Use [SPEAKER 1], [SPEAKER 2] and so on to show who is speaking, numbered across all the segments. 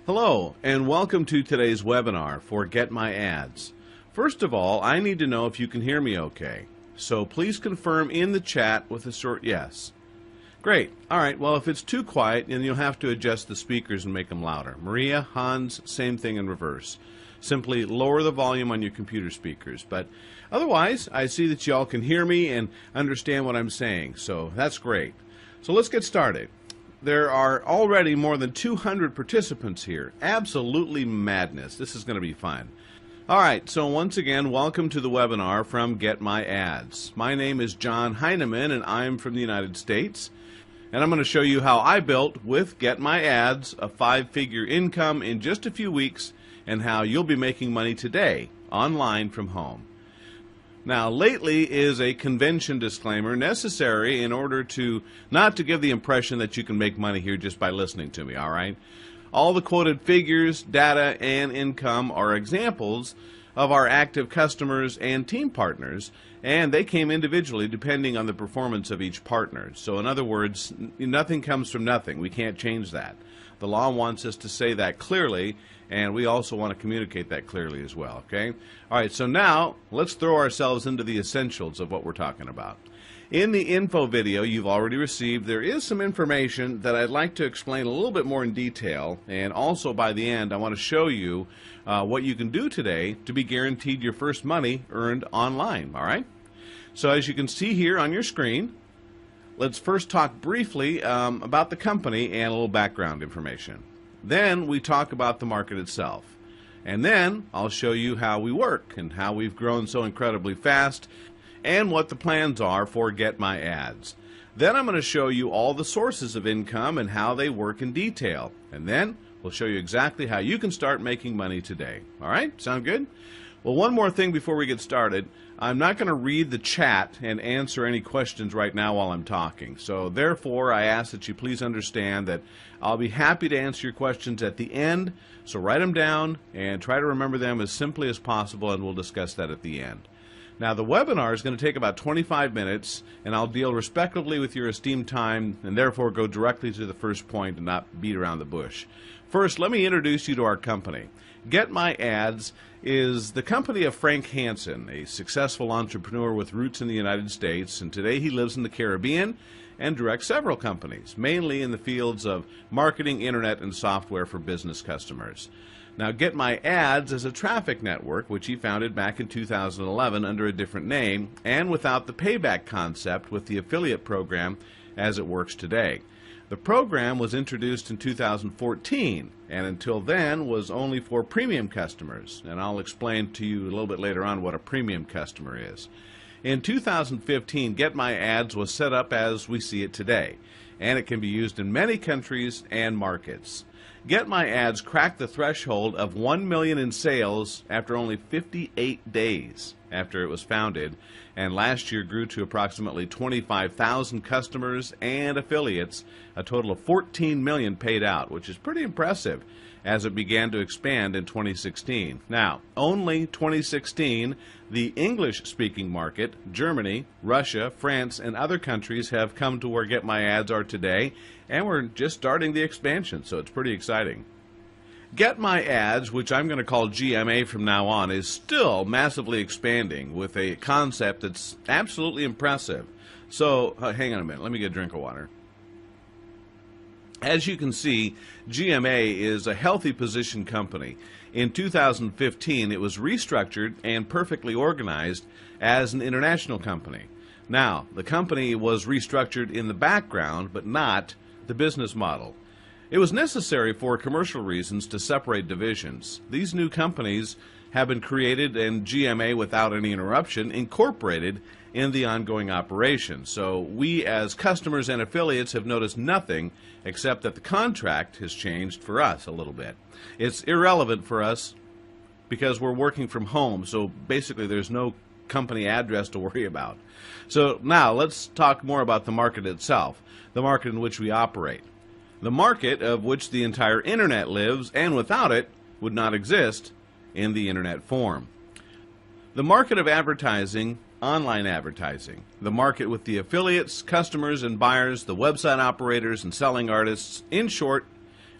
[SPEAKER 1] Hello, and welcome to today's webinar for Get My Ads. First of all, I need to know if you can hear me okay. So please confirm in the chat with a short yes. Great. All right, well, if it's too quiet, then you'll have to adjust the speakers and make them louder. Maria, Hans, same thing in reverse. Simply lower the volume on your computer speakers. But otherwise, I see that you all can hear me and understand what I'm saying, so that's great. So let's get started. There are already more than 200 participants here. Absolutely madness. This is going to be fun. All right, so once again, welcome to the webinar from Get My Ads. My name is John Heineman, and I'm from the United States. And I'm going to show you how I built, with Get My Ads, a 5-figure income in just a few weeks, and how you'll be making money today, online from home. Now, lately is a convention disclaimer necessary in order to not to give the impression that you can make money here just by listening to me, all right? All the quoted figures, data, and income are examples of our active customers and team partners, and they came individually depending on the performance of each partner. So in other words, nothing comes from nothing. We can't change that. The law wants us to say that clearly, and we also want to communicate that clearly as well, okay? All right, so now let's throw ourselves into the essentials of what we're talking about. In the info video you've already received, there is some information that I'd like to explain a little bit more in detail, and also by the end I want to show you what you can do today to be guaranteed your first money earned online, all right? So as you can see here on your screen, let's first talk briefly about the company and a little background information. Then we talk about the market itself. And then I'll show you how we work and how we've grown so incredibly fast and what the plans are for Get My Ads. Then I'm going to show you all the sources of income and how they work in detail. And then we'll show you exactly how you can start making money today. All right? Sound good? Well, one more thing before we get started. I'm not going to read the chat and answer any questions right now while I'm talking. So therefore, I ask that you please understand that I'll be happy to answer your questions at the end. So write them down and try to remember them as simply as possible, and we'll discuss that at the end. Now, the webinar is going to take about 25 minutes, and I'll deal respectively with your esteemed time and therefore go directly to the first point and not beat around the bush. First, let me introduce you to our company. Get My Ads is the company of Frank Hansen, a successful entrepreneur with roots in the United States, and today he lives in the Caribbean and directs several companies, mainly in the fields of marketing, internet, and software for business customers. Now, Get My Ads is a traffic network which he founded back in 2011 under a different name and without the payback concept with the affiliate program as it works today. The program was introduced in 2014 and until then was only for premium customers, and I'll explain to you a little bit later on what a premium customer is. In 2015, Get My Ads was set up as we see it today, and it can be used in many countries and markets. Get My Ads cracked the threshold of 1 million in sales after only 58 days after it was founded, and last year grew to approximately 25,000 customers and affiliates, a total of 14 million paid out, which is pretty impressive as it began to expand in 2016. Now, only 2016, the English-speaking market, Germany, Russia, France, and other countries have come to where Get My Ads are today, and we're just starting the expansion, so it's pretty exciting. Get My Ads, which I'm going to call GMA from now on, is still massively expanding with a concept that's absolutely impressive. So, hang on a minute, let me get a drink of water. As you can see, GMA is a healthy position company. In 2015, it was restructured and perfectly organized as an international company. Now, the company was restructured in the background, but not the business model. It was necessary for commercial reasons to separate divisions. These new companies have been created and GMA, without any interruption, incorporated in the ongoing operation. So we as customers and affiliates have noticed nothing except that the contract has changed for us a little bit. It's irrelevant for us because we're working from home, so basically there's no company address to worry about. So now let's talk more about the market itself, the market in which we operate. The market of which the entire internet lives, and without it would not exist in the internet form. The market of advertising, online advertising. The market with the affiliates, customers and buyers, the website operators and selling artists. In short,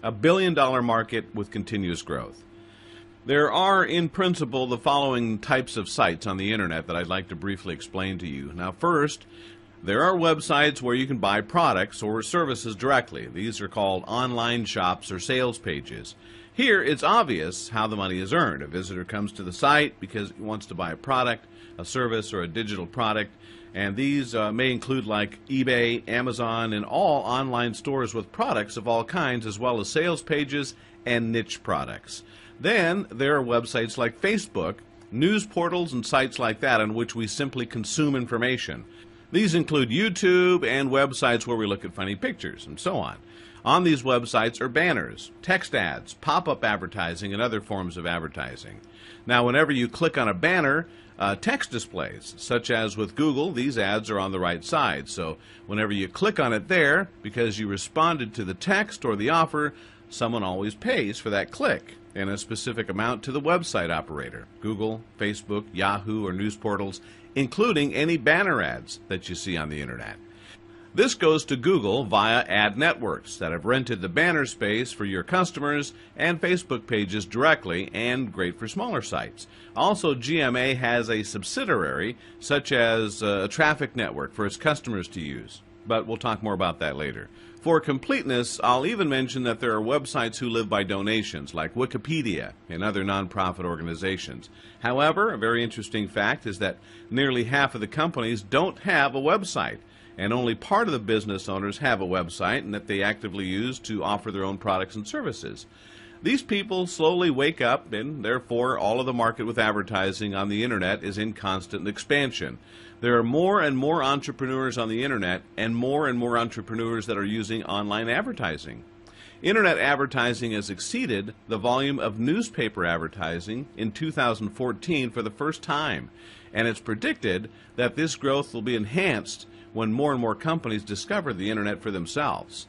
[SPEAKER 1] a billion-dollar market with continuous growth. There are, in principle, the following types of sites on the internet that I'd like to briefly explain to you. Now, first, there are websites where you can buy products or services directly. These are called online shops or sales pages. Here, it's obvious how the money is earned. A visitor comes to the site because he wants to buy a product, a service, or a digital product, and these may include like eBay, Amazon, and all online stores with products of all kinds, as well as sales pages and niche products. Then there are websites like Facebook, news portals, and sites like that on which we simply consume information. These include YouTube and websites where we look at funny pictures and so on. On these websites are banners, text ads, pop-up advertising, and other forms of advertising. Now, whenever you click on a banner, text displays, such as with Google, these ads are on the right side. So whenever you click on it there, because you responded to the text or the offer, someone always pays for that click and a specific amount to the website operator, Google, Facebook, Yahoo, or news portals, including any banner ads that you see on the internet. This goes to Google via ad networks that have rented the banner space for your customers and Facebook pages directly, and great for smaller sites. Also, GMA has a subsidiary such as a traffic network for its customers to use, but we'll talk more about that later. For completeness, I'll even mention that there are websites who live by donations, like Wikipedia and other nonprofit organizations. However, a very interesting fact is that nearly half of the companies don't have a website, and only part of the business owners have a website and that they actively use to offer their own products and services. These people slowly wake up, and therefore all of the market with advertising on the internet is in constant expansion. There are more and more entrepreneurs on the internet and more entrepreneurs that are using online advertising. Internet advertising has exceeded the volume of newspaper advertising in 2014 for the first time, and it's predicted that this growth will be enhanced when more and more companies discover the internet for themselves.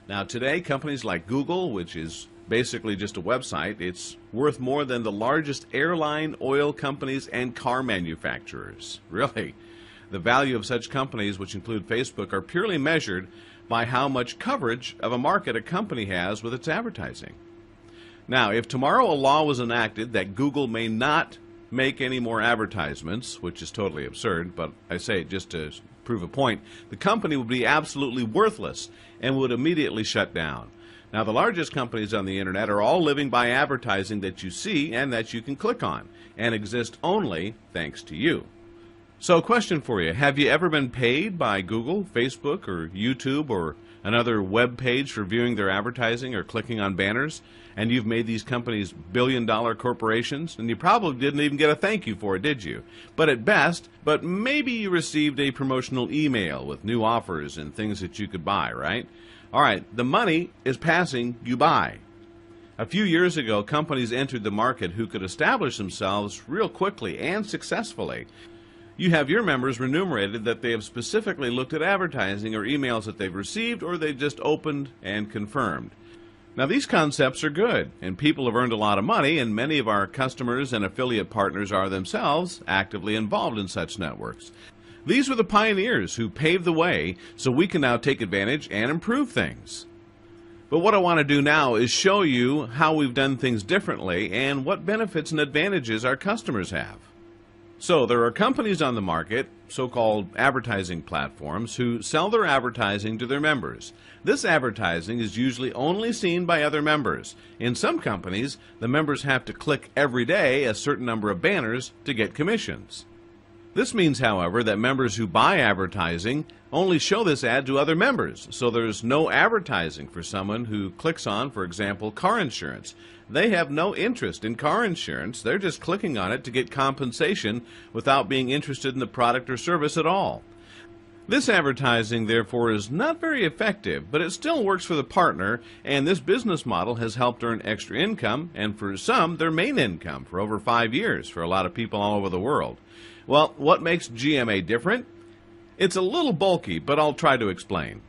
[SPEAKER 1] Now today, companies like Google, which is basically just a website, it's worth more than the largest airline, oil companies, and car manufacturers. Really. The value of such companies, which include Facebook, are purely measured by how much coverage of a market a company has with its advertising. Now, if tomorrow a law was enacted that Google may not make any more advertisements, which is totally absurd, but I say it just to prove a point, the company would be absolutely worthless and would immediately shut down. Now, the largest companies on the internet are all living by advertising that you see and that you can click on, and exist only thanks to you. So, a question for you. Have you ever been paid by Google, Facebook, or YouTube, or another web page for viewing their advertising or clicking on banners? And you've made these companies billion-dollar corporations, and you probably didn't even get a thank you for it, did you? But at best, maybe you received a promotional email with new offers and things that you could buy, right? All right, the money is passing you by. A few years ago, companies entered the market who could establish themselves real quickly and successfully. You have your members remunerated that they have specifically looked at advertising or emails that they've received, or they just opened and confirmed. Now, these concepts are good, and people have earned a lot of money, and many of our customers and affiliate partners are themselves actively involved in such networks. These were the pioneers who paved the way so we can now take advantage and improve things. But what I want to do now is show you how we've done things differently and what benefits and advantages our customers have. So there are companies on the market, so-called advertising platforms, who sell their advertising to their members. This advertising is usually only seen by other members. In some companies, the members have to click every day a certain number of banners to get commissions. This means, however, that members who buy advertising only show this ad to other members, so there's no advertising for someone who clicks on, for example, car insurance. They have no interest in car insurance. They're just clicking on it to get compensation without being interested in the product or service at all. This advertising, therefore, is not very effective, but it still works for the partner, and this business model has helped earn extra income, and for some, their main income for over 5 years for a lot of people all over the world. Well, what makes GMA different? It's a little bulky, but I'll try to explain.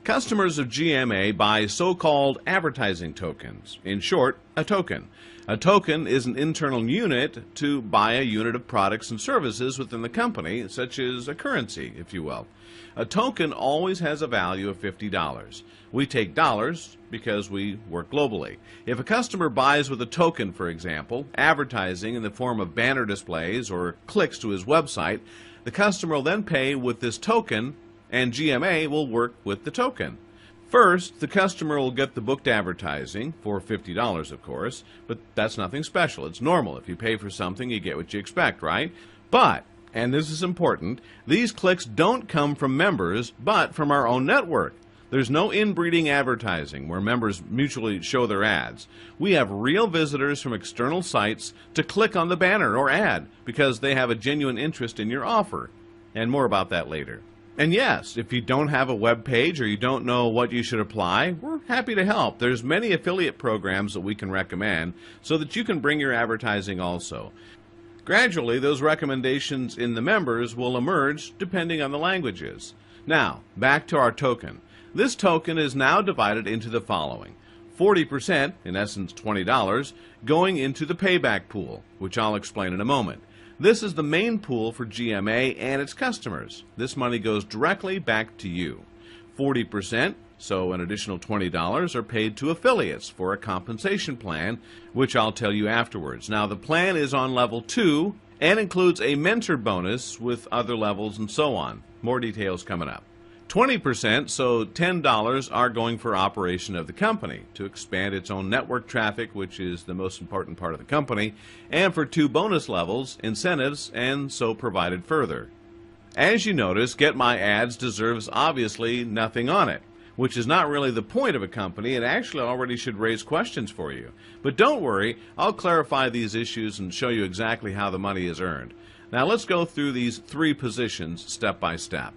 [SPEAKER 1] Customers of GMA buy so-called advertising tokens. In short, a token. A token is an internal unit to buy a unit of products and services within the company, such as a currency, if you will. A token always has a value of $50. We take dollars because we work globally. If a customer buys with a token, for example, advertising in the form of banner displays or clicks to his website, the customer will then pay with this token, and GMA will work with the token. First, the customer will get the booked advertising for $50, of course, but that's nothing special. It's normal. If you pay for something, you get what you expect, right? But, and this is important, these clicks don't come from members, but from our own network. There's no inbreeding advertising where members mutually show their ads. We have real visitors from external sites to click on the banner or ad because they have a genuine interest in your offer. And more about that later. And yes, if you don't have a web page or you don't know what you should apply, we're happy to help. There's many affiliate programs that we can recommend so that you can bring your advertising also. Gradually, those recommendations in the members will emerge depending on the languages. Now, back to our token. This token is now divided into the following. 40%, in essence $20, going into the payback pool, which I'll explain in a moment. This is the main pool for GMA and its customers. This money goes directly back to you. 40%, so an additional $20, are paid to affiliates for a compensation plan, which I'll tell you afterwards. Now, the plan is on level 2 and includes a mentor bonus with other levels and so on. More details coming up. 20%, so $10, are going for operation of the company to expand its own network traffic, which is the most important part of the company, and for 2 bonus levels, incentives, and so provided further. As you notice, GetMyAds deserves obviously nothing on it, which is not really the point of a company. It actually already should raise questions for you. But don't worry, I'll clarify these issues and show you exactly how the money is earned. Now let's go through these 3 positions step by step.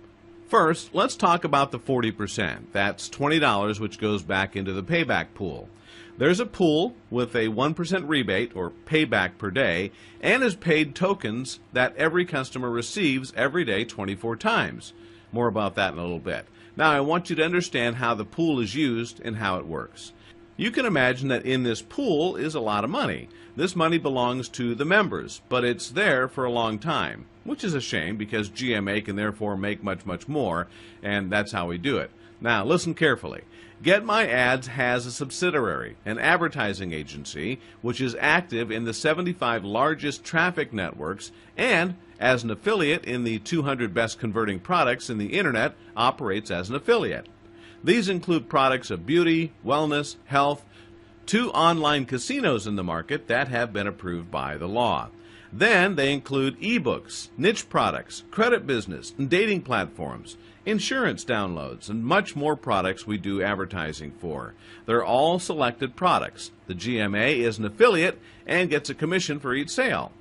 [SPEAKER 1] First, let's talk about the 40%. That's $20, which goes back into the payback pool. There's a pool with a 1% rebate, or payback per day, and is paid tokens that every customer receives every day 24 times. More about that in a little bit. Now, I want you to understand how the pool is used and how it works. You can imagine that in this pool is a lot of money. This money belongs to the members, but it's there for a long time, which is a shame because GMA can therefore make much more, and that's how we do it. Now, listen carefully. GetMyAds has a subsidiary, an advertising agency, which is active in the 75 largest traffic networks and, as an affiliate in the 200 best converting products in the Internet, operates as an affiliate. These include products of beauty, wellness, health, 2 online casinos in the market that have been approved by the law. Then they include ebooks, niche products, credit business, and dating platforms, insurance downloads, and much more products we do advertising for. They're all selected products. The GMA is an affiliate and gets a commission for each sale.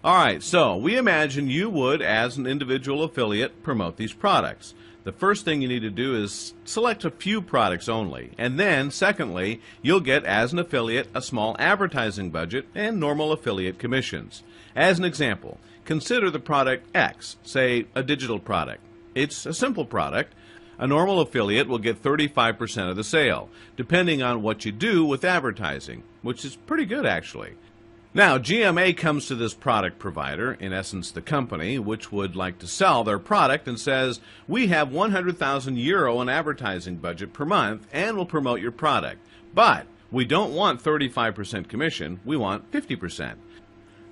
[SPEAKER 1] Alright, so we imagine you would, as an individual affiliate, promote these products. The first thing you need to do is select a few products only, and then, secondly, you'll get, as an affiliate, a small advertising budget and normal affiliate commissions. As an example, consider the product X, say a digital product. It's a simple product. A normal affiliate will get 35% of the sale, depending on what you do with advertising, which is pretty good actually. Now, GMA comes to this product provider, in essence the company, which would like to sell their product and says, we have 100,000 euro in advertising budget per month and will promote your product. But we don't want 35% commission, we want 50%.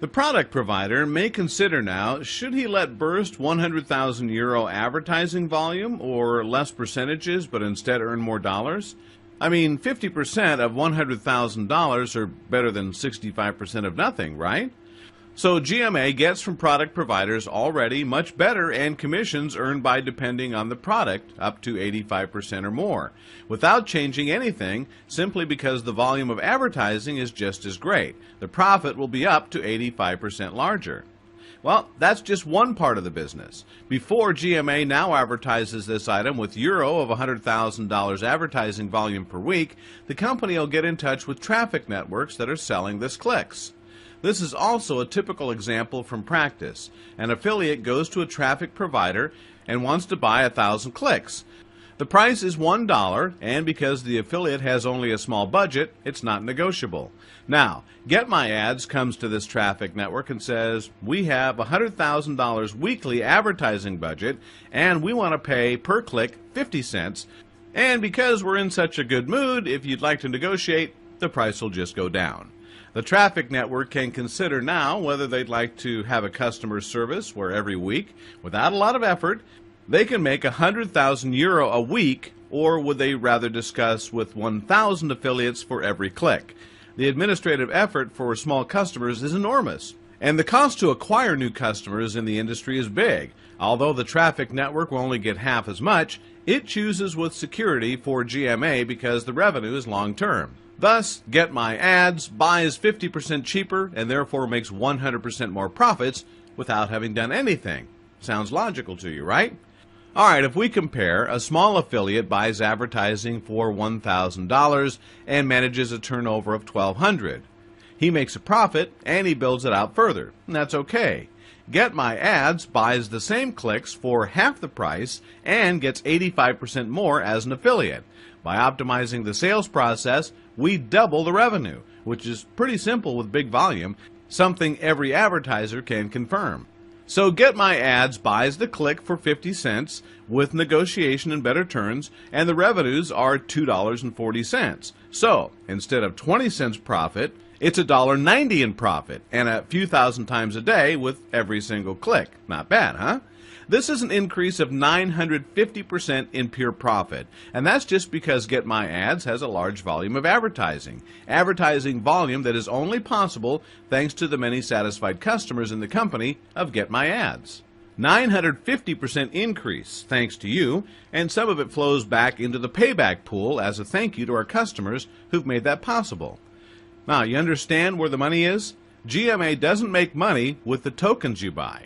[SPEAKER 1] The product provider may consider now, should he let burst 100,000 euro advertising volume or less percentages but instead earn more dollars? I mean, 50% of $100,000 are better than 65% of nothing, right? So GMA gets from product providers already much better, and commissions earned by depending on the product up to 85% or more, without changing anything, simply because the volume of advertising is just as great. The profit will be up to 85% larger. Well, that's just one part of the business. Before GMA now advertises this item with euro of $100,000 advertising volume per week, the company will get in touch with traffic networks that are selling this clicks. This is also a typical example from practice. An affiliate goes to a traffic provider and wants to buy 1,000 clicks. The price is $1, and because the affiliate has only a small budget, it's not negotiable. Now, GetMyAds comes to this traffic network and says, we have $100,000 weekly advertising budget, and we want to pay per click 50 cents. And because we're in such a good mood, if you'd like to negotiate, the price will just go down. The traffic network can consider now whether they'd like to have a customer service where every week, without a lot of effort, they can make €100,000 a week, or would they rather discuss with 1,000 affiliates for every click? The administrative effort for small customers is enormous, and the cost to acquire new customers in the industry is big. Although the traffic network will only get half as much, it chooses with security for GMA because the revenue is long-term. Thus, GetMyAds buys 50% cheaper and therefore makes 100% more profits without having done anything. Sounds logical to you, right? Alright, if we compare, a small affiliate buys advertising for $1,000 and manages a turnover of $1,200. He makes a profit and he builds it out further, and that's okay. GetMyAds buys the same clicks for half the price and gets 85% more as an affiliate. By optimizing the sales process, we double the revenue, which is pretty simple with big volume, something every advertiser can confirm. So GetMyAds buys the click for 50 cents with negotiation and better terms, and the revenues are $2.40. So instead of 20 cents profit, it's $1.90 in profit, and a few thousand times a day with every single click. Not bad, huh? This is an increase of 950% in pure profit, and that's just because GetMyAds has a large volume of advertising. Advertising volume that is only possible thanks to the many satisfied customers in the company of GetMyAds. 950% increase thanks to you, and some of it flows back into the payback pool as a thank you to our customers who've made that possible. Now, you understand where the money is? GMA doesn't make money with the tokens you buy.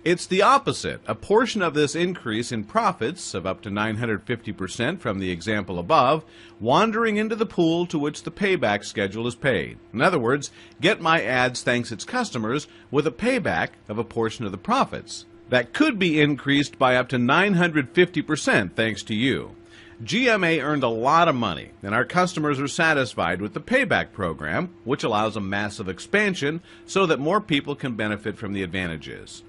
[SPEAKER 1] It's the opposite. A portion of this increase in profits of up to 950% from the example above, wandering into the pool to which the payback schedule is paid. In other words, GetMyAds thanks its customers with a payback of a portion of the profits. That could be increased by up to 950% thanks to you. GMA earned a lot of money, and our customers are satisfied with the payback program, which allows a massive expansion so that more people can benefit from the advantages.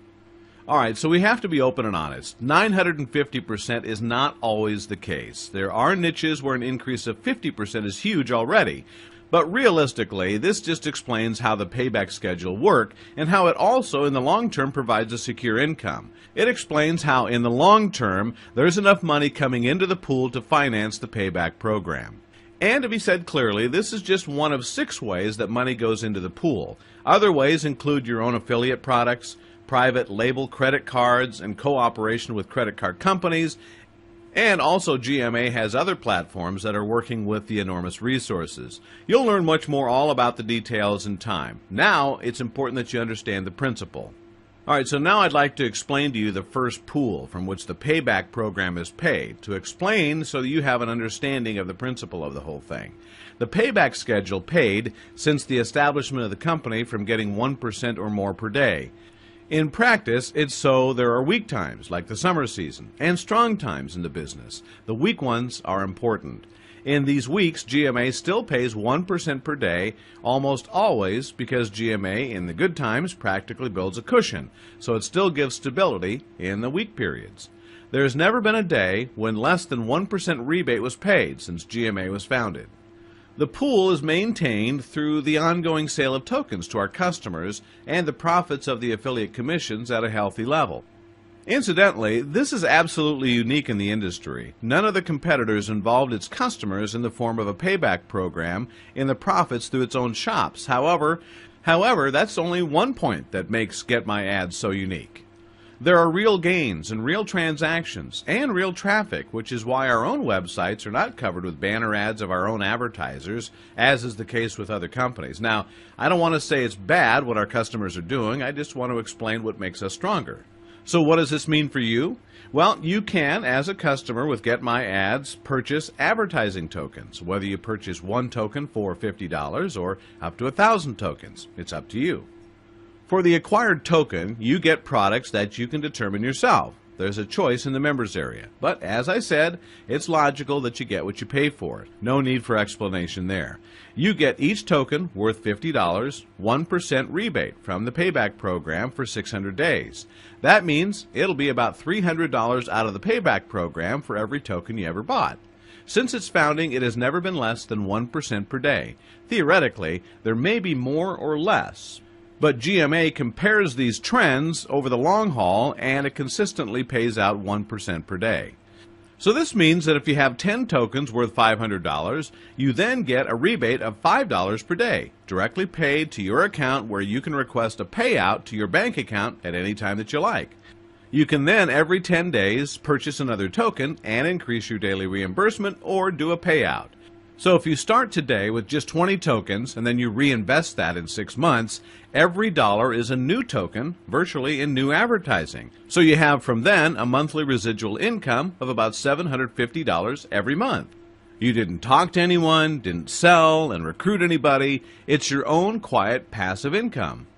[SPEAKER 1] Alright, so we have to be open and honest. 950% is not always the case. There are niches where an increase of 50% is huge already. But realistically, this just explains how the payback schedule works and how it also in the long term provides a secure income. It explains how in the long term there's enough money coming into the pool to finance the payback program. And to be said clearly, this is just one of 6 ways that money goes into the pool. Other ways include your own affiliate products, private label credit cards, and cooperation with credit card companies, and also GMA has other platforms that are working with the enormous resources. You'll learn much more all about the details in time. Now it's important that you understand the principle. Alright, so now I'd like to explain to you the first pool from which the payback program is paid, to explain so that you have an understanding of the principle of the whole thing. The payback schedule paid since the establishment of the company from getting 1% or more per day. In practice, it's so there are weak times, like the summer season, and strong times in the business. The weak ones are important. In these weeks, GMA still pays 1% per day, almost always because GMA, in the good times, practically builds a cushion, so it still gives stability in the weak periods. There's never been a day when less than 1% rebate was paid since GMA was founded. The pool is maintained through the ongoing sale of tokens to our customers and the profits of the affiliate commissions at a healthy level. Incidentally, this is absolutely unique in the industry. None of the competitors involved its customers in the form of a payback program in the profits through its own shops. However, that's only one point that makes GetMyAds so unique. There are real gains and real transactions and real traffic, which is why our own websites are not covered with banner ads of our own advertisers, as is the case with other companies. Now, I don't want to say it's bad what our customers are doing, I just want to explain what makes us stronger. So what does this mean for you? Well, you can, as a customer with GetMyAds, purchase advertising tokens, whether you purchase one token for $50 or up to 1,000 tokens. It's up to you. For the acquired token, you get products that you can determine yourself. there's a choice in the members area. But as I said, it's logical that you get what you pay for it. No need for explanation there. You get each token worth $50, 1% rebate from the payback program for 600 days. That means it'll be about $300 out of the payback program for every token you ever bought. Since its founding, it has never been less than 1% per day. Theoretically, there may be more or less, but GMA compares these trends over the long haul, and it consistently pays out 1% per day. So this means that if you have 10 tokens worth $500, you then get a rebate of $5 per day, directly paid to your account, where you can request a payout to your bank account at any time that you like. You can then, every 10 days, purchase another token and increase your daily reimbursement or do a payout. So if you start today with just 20 tokens and then you reinvest that in 6 months, every dollar is a new token, virtually in new advertising. So you have from then a monthly residual income of about $750 every month. You didn't talk to anyone, didn't sell and recruit anybody. It's your own quiet passive income.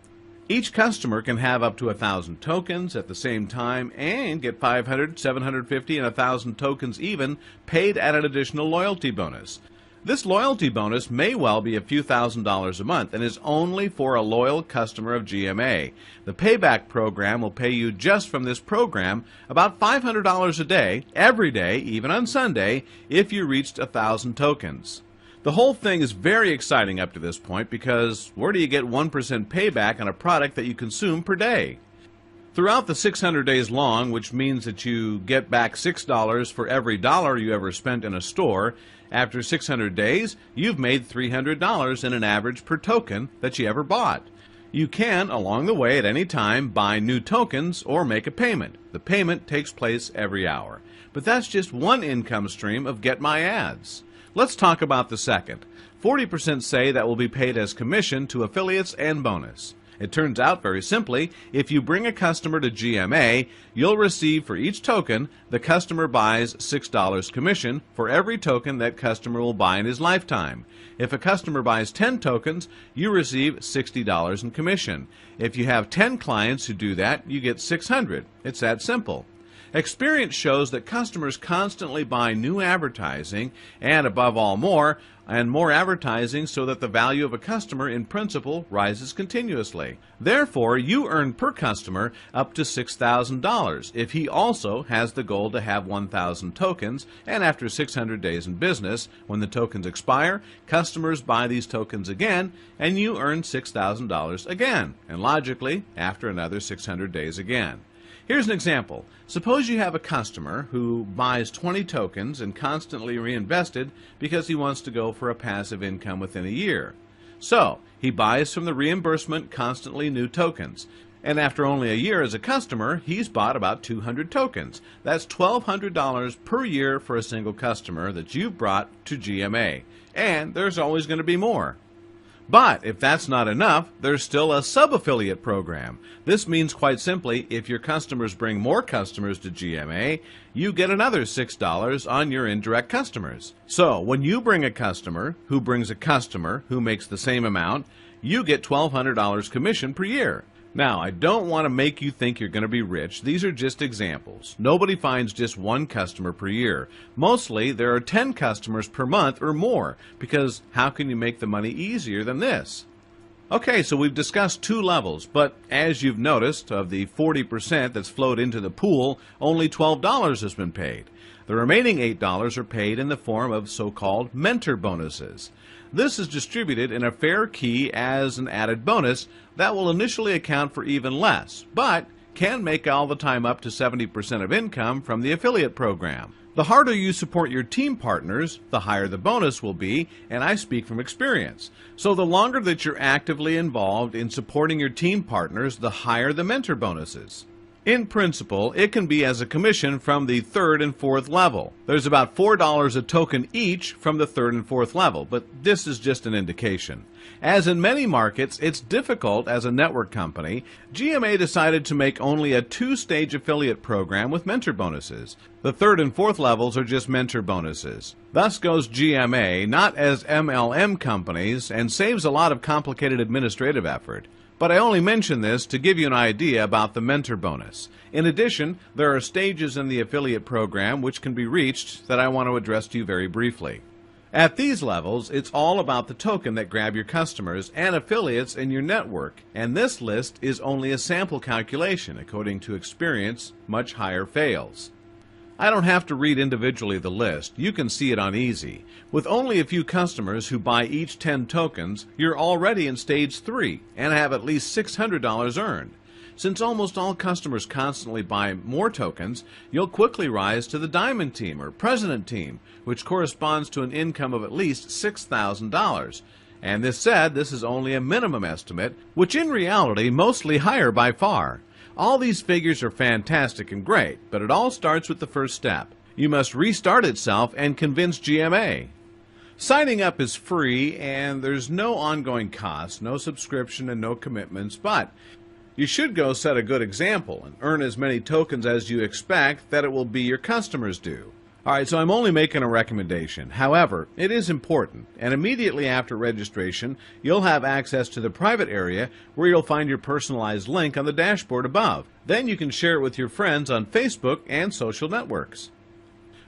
[SPEAKER 1] Each customer can have up to 1,000 tokens at the same time and get 500, 750, and 1,000 tokens even paid at an additional loyalty bonus. This loyalty bonus may well be a few $1,000s a month and is only for a loyal customer of GMA. The payback program will pay you just from this program about $500 a day, every day, even on Sunday, if you reached 1,000 tokens. The whole thing is very exciting up to this point, because where do you get 1% payback on a product that you consume per day? Throughout the 600 days long, which means that you get back $6 for every dollar you ever spent in a store, after 600 days, you've made $300 in an average per token that you ever bought. You can, along the way at any time, buy new tokens or make a payment. The payment takes place every hour. But that's just one income stream of GetMyAds. Let's talk about the second. 40% say that will be paid as commission to affiliates and bonus. It turns out, very simply, if you bring a customer to GMA, you'll receive for each token the customer buys $6 commission for every token that customer will buy in his lifetime. If a customer buys 10 tokens, you receive $60 in commission. If you have 10 clients who do that, you get $600. It's that simple. Experience shows that customers constantly buy new advertising and, above all, more advertising, so that the value of a customer in principle rises continuously. Therefore, you earn per customer up to $6,000 if he also has the goal to have 1,000 tokens, and after 600 days in business, when the tokens expire, customers buy these tokens again and you earn $6,000 again, and logically after another 600 days again. Here's an example. Suppose you have a customer who buys 20 tokens and constantly reinvested because he wants to go for a passive income within a year. So, he buys from the reimbursement constantly new tokens. And after only a year as a customer, he's bought about 200 tokens. That's $1,200 per year for a single customer that you've brought to GMA. And there's always going to be more. But if that's not enough, there's still a sub-affiliate program. This means, quite simply, if your customers bring more customers to GMA, you get another $6 on your indirect customers. So when you bring a customer who brings a customer who makes the same amount, you get $1,200 commission per year. Now, I don't want to make you think you're going to be rich. These are just examples. Nobody finds just one customer per year. Mostly, there are 10 customers per month or more, because how can you make the money easier than this? Okay, so we've discussed two levels, but as you've noticed, of the 40% that's flowed into the pool, only $12 has been paid. The remaining $8 are paid in the form of so-called mentor bonuses. This is distributed in a fair key as an added bonus that will initially account for even less, but can make all the time up to 70% of income from the affiliate program. The harder you support your team partners, the higher the bonus will be, and I speak from experience. So the longer that you're actively involved in supporting your team partners, the higher the mentor bonuses. In principle, it can be as a commission from the third and fourth level. There's about $4 a token each from the third and fourth level, but this is just an indication. As in many markets, it's difficult as a network company. GMA decided to make only a two-stage affiliate program with mentor bonuses. The third and fourth levels are just mentor bonuses. Thus goes GMA, not as MLM companies, and saves a lot of complicated administrative effort. But I only mention this to give you an idea about the mentor bonus. In addition, there are stages in the affiliate program which can be reached that I want to address to you very briefly. At these levels, it's all about the token that grab your customers and affiliates in your network, and this list is only a sample calculation. According to experience, much higher fails. I don't have to read individually the list. You can see it on easy. With only a few customers who buy each 10 tokens, you're already in stage 3 and have at least $600 earned. Since almost all customers constantly buy more tokens, you'll quickly rise to the Diamond Team or President Team, which corresponds to an income of at least $6,000. And this said, this is only a minimum estimate, which in reality mostly higher by far. All these figures are fantastic and great, but it all starts with the first step. You must restart itself and convince GMA. Signing up is free and there's no ongoing costs, no subscription and no commitments, but you should go set a good example and earn as many tokens as you expect that it will be your customers do. Alright, so I'm only making a recommendation. However, it is important, and immediately after registration, you'll have access to the private area where you'll find your personalized link on the dashboard above. Then you can share it with your friends on Facebook and social networks.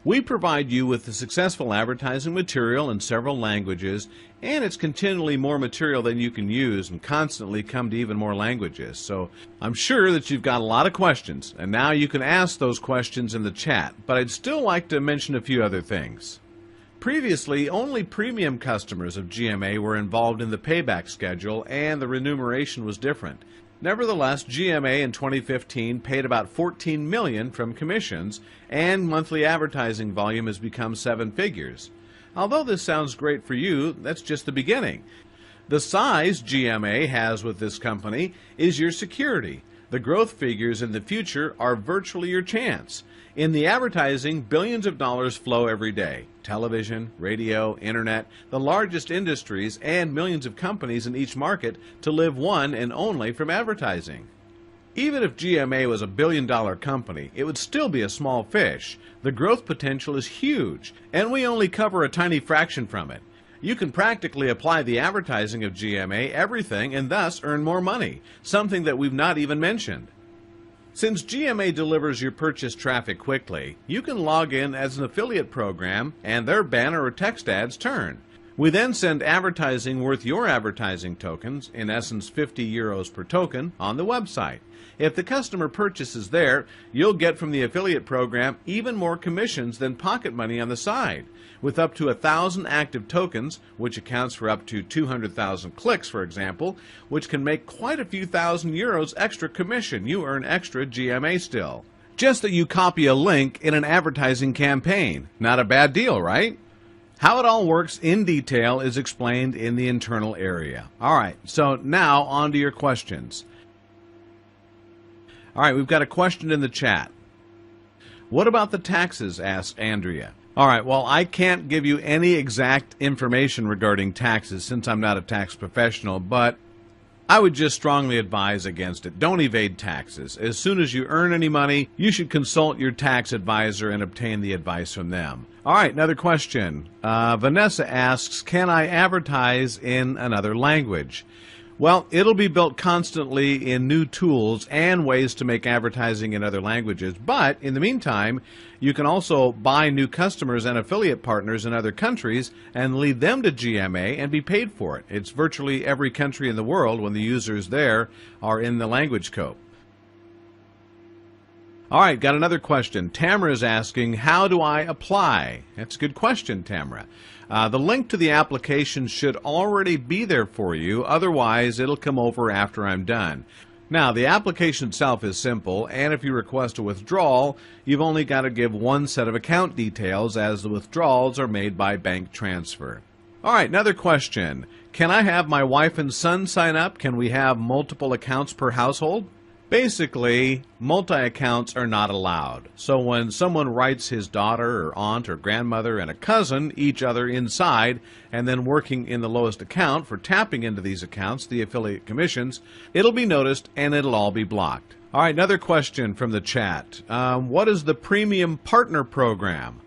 [SPEAKER 1] We provide you with the successful advertising material in several languages, and it's continually more material than you can use and constantly come to even more languages. So I'm sure that you've got a lot of questions, and now you can ask those questions in the chat, but I'd still like to mention a few other things. Previously, only premium customers of GMA were involved in the payback schedule, and the remuneration was different. Nevertheless, GMA in 2015 paid about $14 million from commissions, and monthly advertising volume has become 7 figures. Although this sounds great for you, that's just the beginning. The size GMA has with this company is your security. The growth figures in the future are virtually your chance. In the advertising, billions of dollars flow every day. Television, radio, internet, the largest industries, and millions of companies in each market to live one and only from advertising. Even if GMA was a billion-dollar company, it would still be a small fish. The growth potential is huge, and we only cover a tiny fraction from it. You can practically apply the advertising of GMA everything and thus earn more money, something that we've not even mentioned. Since GMA delivers your purchase traffic quickly, you can log in as an affiliate program and their banner or text ads turn. We then send advertising worth your advertising tokens, in essence 50 euros per token, on the website. If the customer purchases there, you'll get from the affiliate program even more commissions than pocket money on the side. With up to 1,000 active tokens, which accounts for up to 200,000 clicks, for example, which can make quite a few thousand euros extra commission, you earn extra GMA still. Just that you copy a link in an advertising campaign. Not a bad deal, right? How it all works in detail is explained in the internal area. Alright, so now on to your questions. Alright, we've got a question in the chat. What about the taxes? Asked Andrea. Alright, well, I can't give you any exact information regarding taxes since I'm not a tax professional, but I would just strongly advise against it. Don't evade taxes. As soon as you earn any money, you should consult your tax advisor and obtain the advice from them. Alright, another question. Vanessa asks, can I advertise in another language? Well, it'll be built constantly in new tools and ways to make advertising in other languages, but in the meantime, you can also buy new customers and affiliate partners in other countries and lead them to GMA and be paid for it. It's virtually every country in the world when the users there are in the language scope. Alright, got another question. Tamara is asking, how do I apply? That's a good question, Tamara. The link to the application should already be there for you, otherwise it'll come over after I'm done. Now, the application itself is simple, and if you request a withdrawal, you've only got to give one set of account details, as the withdrawals are made by bank transfer. Alright, another question. Can I have my wife and son sign up? Can we have multiple accounts per household? Basically, multi-accounts are not allowed. So when someone writes his daughter or aunt or grandmother and a cousin, each other inside, and then working in the lowest account for tapping into these accounts, the affiliate commissions, it'll be noticed and it'll all be blocked. All right, another question from the chat. What is the Premium Partner Program?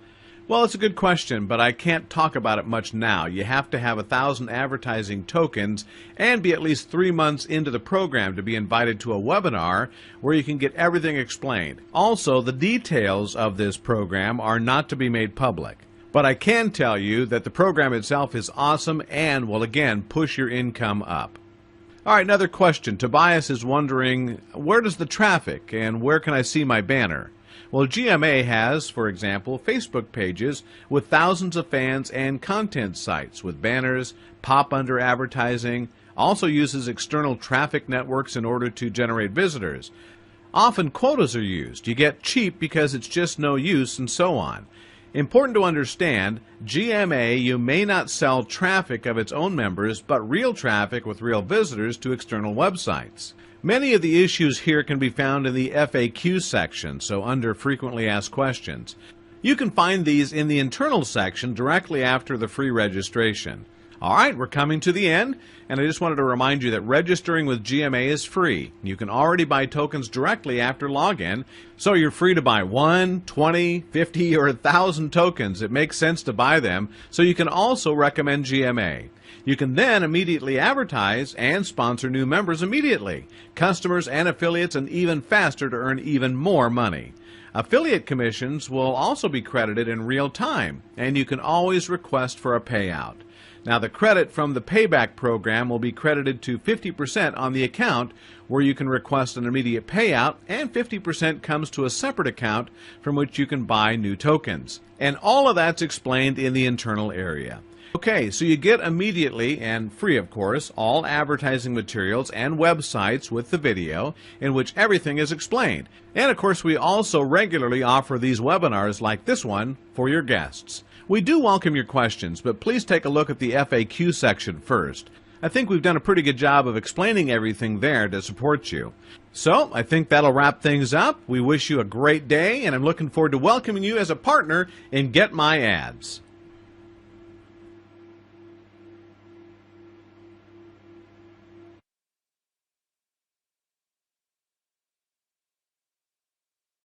[SPEAKER 1] Well, it's a good question, but I can't talk about it much now. You have to have 1,000 advertising tokens and be at least 3 months into the program to be invited to a webinar where you can get everything explained. Also, the details of this program are not to be made public. But I can tell you that the program itself is awesome and will again push your income up. All right, another question. Tobias is wondering, where does the traffic and where can I see my banner? Well, GMA has, for example, Facebook pages with thousands of fans and content sites with banners, pop-under advertising, also uses external traffic networks in order to generate visitors. Often quotas are used. You get cheap because it's just no use and so on. Important to understand, GMA, you may not sell traffic of its own members, but real traffic with real visitors to external websites. Many of the issues here can be found in the FAQ section, so under Frequently Asked Questions. You can find these in the internal section directly after the free registration. All right, we're coming to the end, and I just wanted to remind you that registering with GMA is free. You can already buy tokens directly after login, so you're free to buy 1, 20, 50, or 1,000 tokens. It makes sense to buy them, so you can also recommend GMA. You can then immediately advertise and sponsor new members immediately, customers and affiliates, and even faster to earn even more money. Affiliate commissions will also be credited in real time, and you can always request for a payout. Now, the credit from the payback program will be credited to 50% on the account where you can request an immediate payout, and 50% comes to a separate account from which you can buy new tokens. And all of that's explained in the internal area. Okay, so you get immediately, and free of course, all advertising materials and websites with the video in which everything is explained. And of course, we also regularly offer these webinars like this one for your guests. We do welcome your questions, but please take a look at the FAQ section first. I think we've done a pretty good job of explaining everything there to support you. So, I think that'll wrap things up. We wish you a great day, and I'm looking forward to welcoming you as a partner in Get My Ads.